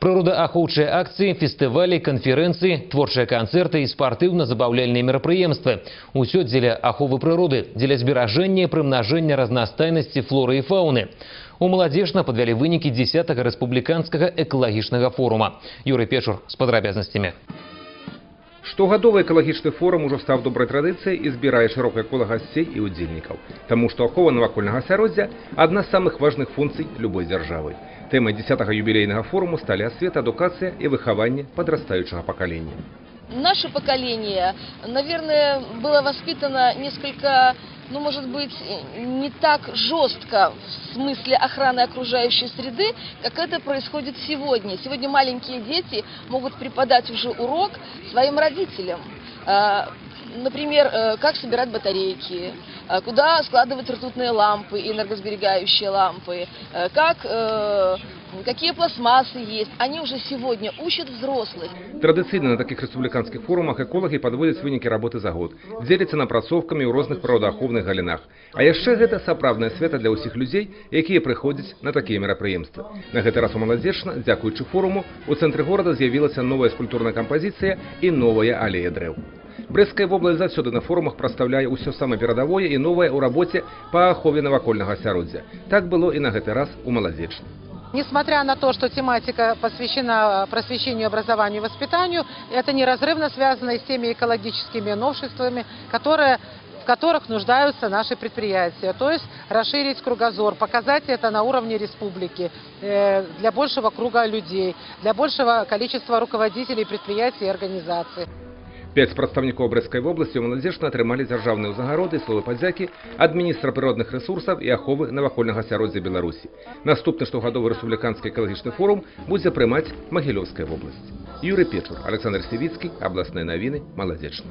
Прыродаахоўчыя акцыі, фестывалі, канферэнцыі, творчыя канцэрты і спартыўна-забаўляльныя мерапрыемствы. Усё дзеля аховы прыроды, дзеля зберажэння і прымнажэння разнастайнасці флоры і фауны. У Маладзешна падвялі вынікі 10-го рэспубліканскага экалагічнага форума. Юрый Печур з падрабязнасцямі. Штогадовы экалагічны форум ужо стаў добрай традыцыяй і збірае шырокае кола гасцей і ўдзельнікаў. Таму што ахова навакольнага асяроддзя – адна з самых важных функцый любой дзяржавы. Тэмай 10-го юбілейнага форуму сталі асвета, адукацыя і выхаванне падрастаючага пакалення. Наше поколение, наверное, было воспитано несколько, может быть, не так жестко в смысле охраны окружающей среды, как это происходит сегодня. Сегодня маленькие дети могут преподать уже урок своим родителям. Например, как собирать батарейки, куда складывать ртутные лампы, энергосберегающие лампы, какие пластмассы есть. Они уже сегодня учат взрослых. Традыцыйна на таких рэспубліканскіх форумах эколагі падводзяць вынікі работы за год, дзеляцца напрацоўкамі ў розных прыродаахоўных галінах. А яшчэ гэта сапраўднае свята для ўсіх людзей, якія прыходзяць на такія мерапрыемствы. На гэты раз у Маладзешна, дзякуючы форуму, у цэнтры горада з'явілася новая скульптурная кампазіцыя і новая алея дрэў. Брэсцкая вобласць заўсёды на форумах прадстаўляе ўсё самае перадавое і новае ў рабоце па ахове навакольнага асяроддзя. Так было і на гэты раз у Маладзешне. Несмотря на то, что тематика посвящена просвещению, образованию и воспитанию, это неразрывно связано и с теми экологическими новшествами, в которых нуждаются наши предприятия. То есть расширить кругозор, показать это на уровне республики, для большего круга людей, для большего количества руководителей предприятий и организаций. 5 прадстаўнікоў Брэсцкай вобласці ў Маладзешна атрымалі дзяржаўныя ўзагароды і словы падзякі ад міністра прыродных рэсурсаў і аховы навакольнага асяроддзя Беларусі. Наступны штогадовы рэспубліканскі экалагічны форум будзе прымаць Магілёўская вобласць. Юрый Печур, Александр Севіцкі, абласныя навіны, Маладзешна.